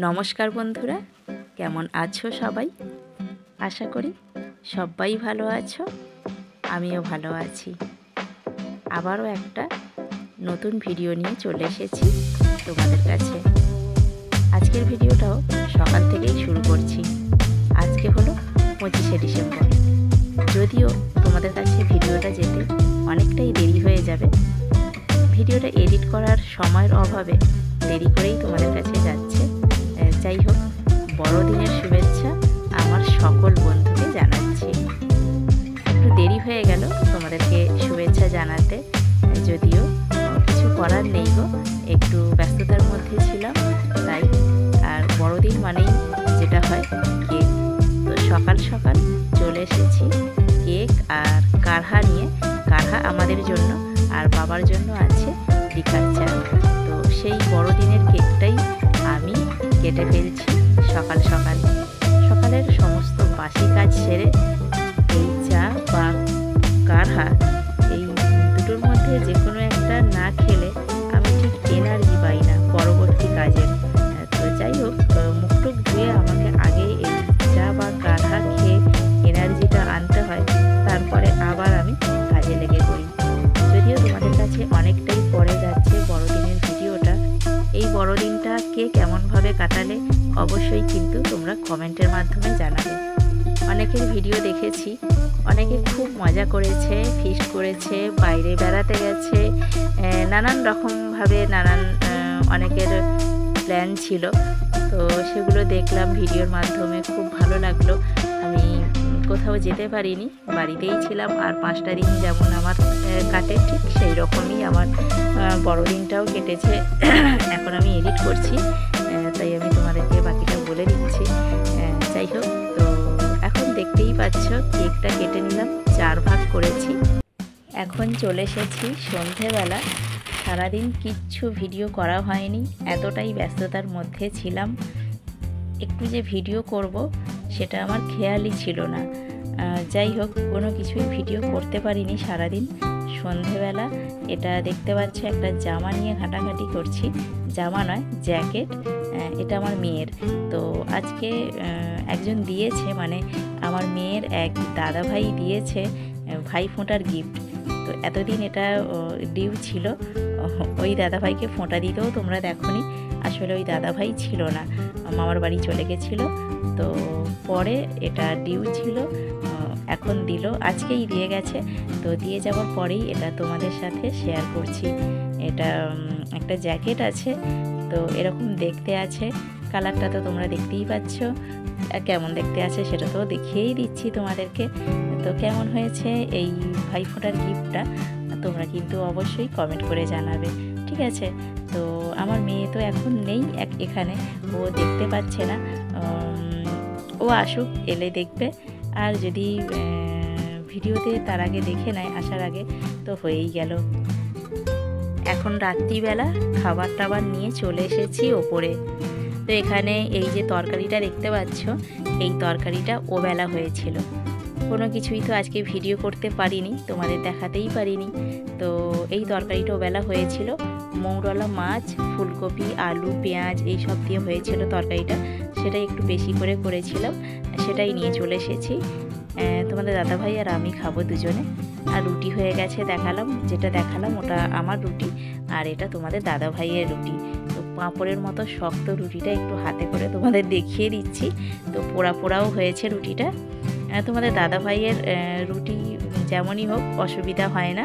নমস্কার বন্ধুরা, কেমন আছো সবাই? আশা করি সবাই ভালো আছো, আমিও ভালো আছি। আবারও একটা নতুন ভিডিও নিয়ে চলে এসেছি তোমাদের কাছে। আজকের ভিডিওটাও সকাল থেকেই শুরু করছি। আজকে হলো 25শে ডিসেম্বর। যদিও তোমাদের কাছে ভিডিওটা যেতে অনেকটাই দেরি হয়ে যাবে, ভিডিওটা এডিট করার সময়ের অভাবে দেরি করেই তোমাদের কাছে যাচ্ছে। যাই হোক, বড়দিনের শুভেচ্ছা আমার সকল বন্ধুকে জানাচ্ছি। একটু দেরি হয়ে গেল তোমাদেরকে শুভেচ্ছা জানাতে, যদিও কিছু করার নেই গো, একটু ব্যস্ততার মধ্যে ছিলাম তাই। আর বড়দিন মানেই যেটা হয় কেক, তো সকাল সকাল চলে এসেছি কেক আর কাঢ়া নিয়ে। কাঢ়া আমাদের জন্য আর বাবার জন্য আছে লিকার চা। তো সেই বড়দিনের কেকটাই আমি কেটে ফেলছি সকাল সকাল। সকালের সমস্ত বাসি কাজ সেরে এই চা বা কাঢ়া, এই দুটোর মধ্যে যে কোনো একটা না খেলে আমি ঠিক এনার্জি পাই না পরবর্তী কাজের। তো যাই হোক, মুখটুক ধুয়ে আমাকে আগে এই চা বা কাঢ়া খেয়ে এনার্জিটা আনতে হয়, তারপরে আবার আমি কাজে লেগে পড়ি। যদিও তোমাদের কাছে অনেকটাই পরে যাচ্ছে বড়দিনের ভিডিওটা। এই বড়দিনটা কে কেমনভাবে কাটালে অবশ্যই কিন্তু তোমরা কমেন্টের মাধ্যমে জানাবে। অনেকের ভিডিও দেখেছি, অনেকে খুব মজা করেছে, ফিস্ট করেছে, বাইরে বেড়াতে গেছে, নানান রকমভাবে অনেকের প্ল্যান ছিল। তো সেগুলো দেখলাম ভিডিওর মাধ্যমে, খুব ভালো লাগলো। আমি কোথাও যেতে পারিনি, বাড়িতেই ছিলাম। আর 5টা দিন যেমন আমার কাটে, ঠিক সেই রকমই আমার বড়দিনটাও কেটেছে। এখন আমি এডিট করছি, তাই আমি তোমাদেরকে বাকিটা বলে দিচ্ছি। যাই হোক, তো এখন দেখতেই পাচ্ছ কেকটা কেটে নিলাম, 4 ভাগ করেছি। এখন চলে এসেছি সন্ধেবেলা। সারাদিন কিচ্ছু ভিডিও করা হয়নি, এতটাই ব্যস্ততার মধ্যে ছিলাম। একটু যে ভিডিও করব সেটা আমার খেয়ালই ছিল না। যাই হোক, কোনো কিছুই ভিডিও করতে পারিনি সারাদিন। সন্ধেবেলা এটা দেখতে পাচ্ছ, একটা জামা নিয়ে ঘাটাঘাটি করছি। জামা নয়, জ্যাকেট। এটা আমার মেয়ের। তো আজকে একজন দিয়েছে, মানে আমার মেয়ের এক দাদা ভাই দিয়েছে ভাই ফোঁটার গিফট। তো এতদিন এটা ডিউ ছিল, ওই দাদা ভাইকে ফোঁটা দিতেও তোমরা দেখোনি। আসলে ওই দাদা ভাই ছিল না, মামার বাড়ি চলে গেছিলো। তো পরে এটা ডিউ ছিল, এখন দিল, আজকেই দিয়ে গেছে। তো দিয়ে যাওয়ার পরেই এটা তোমাদের সাথে শেয়ার করছি। এটা একটা জ্যাকেট আছে, তো এরকম দেখতে আছে। কালারটা তো তোমরা দেখতেই পাচ্ছ, কেমন দেখতে আছে সেটা তো দেখিয়েই দিচ্ছি তোমাদেরকে। তো কেমন হয়েছে এই ভাইফোঁটার গিফটটা তোমরা কিন্তু অবশ্যই কমেন্ট করে জানাবে, ঠিক আছে? তো আমার মেয়ে তো এখন নেই এখানে, ও দেখতে পাচ্ছে না। ও আসুক, এলে দেখবে। আর যদি ভিডিওতে তার আগে দেখে নেয় আসার আগে, তো হয়েই গেল। এখন রাত্রিবেলা খাবার টাবার নিয়ে চলে এসেছি ওপরে। তো এখানে এই যে তরকারিটা দেখতে পাচ্ছ, এই তরকারিটা ওবেলা হয়েছিল। কোনো কিছুই তো আজকে ভিডিও করতে পারিনি, তোমাদের দেখাতেই পারিনি। তো এই তরকারিটা ওবেলা হয়েছিল। মৌরলা মাছ, ফুলকপি, আলু, পেঁয়াজ এই সব দিয়ে হয়েছিল তরকারিটা। সেটাই একটু বেশি করে করেছিলাম, সেটাই নিয়ে চলে এসেছি। তোমাদের দাদাভাই আর আমি খাবো দুজনে। আর রুটি হয়ে গেছে, দেখালাম, যেটা দেখালাম ওটা আমার রুটি, আর এটা তোমাদের দাদাভাইয়ের রুটি। তো পাঁপড়ের মতো শক্ত রুটিটা একটু হাতে করে তোমাদের দেখিয়ে দিচ্ছি। তো পোড়া পোড়াও হয়েছে রুটিটা। তোমাদের দাদাভাইয়ের রুটি যেমনই হোক অসুবিধা হয় না,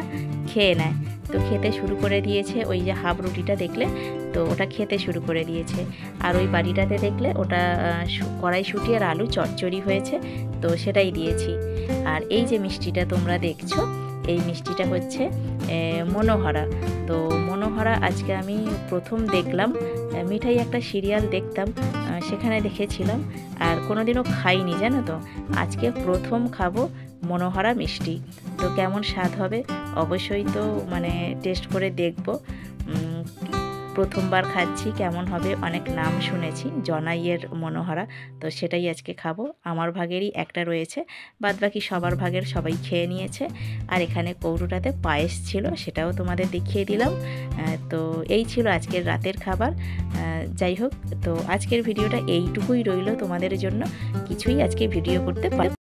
খেয়ে নেয়। তো খেতে শুরু করে দিয়েছে, ওই যে হাফ রুটিটা দেখলে, তো ওটা খেতে শুরু করে দিয়েছে। আর ওই বাড়িটাতে দেখলে ওটা কড়াইশুঁটি আর আলু চচ্চড়ি হয়েছে, তো সেটাই দিয়েছি। আর এই যে মিষ্টিটা তোমরা দেখছো, এই মিষ্টিটা হচ্ছে মনোহরা। তো মনোহরা আজকে আমি প্রথম দেখলাম। মিঠাই একটা সিরিয়াল দেখতাম, সেখানে দেখেছিলাম, আর কোনোদিনও খাইনি, জানো তো। আজকে প্রথম খাবো মনোহরা মিষ্টি। তো কেমন স্বাদ হবে অবশ্যই তো টেস্ট করে দেখব। প্রথমবার খাচ্ছি, কেমন হবে অনেক নাম শুনেছি জনাইয়ের মনোহরা, তো সেটাই আজকে খাবো। আমার ভাগেরই একটা রয়েছে, বাদবাকি সবার ভাগের সবাই খেয়ে নিয়েছে। আর এখানে কৌটোটাতে পায়েস ছিল, সেটাও তোমাদের দেখিয়ে দিলাম। তো এই ছিল আজকের রাতের খাবার। যাই হোক, তো আজকের ভিডিওটা এইটুকুই রইল তোমাদের জন্য, কিছুই আজকে ভিডিও করতে পারি।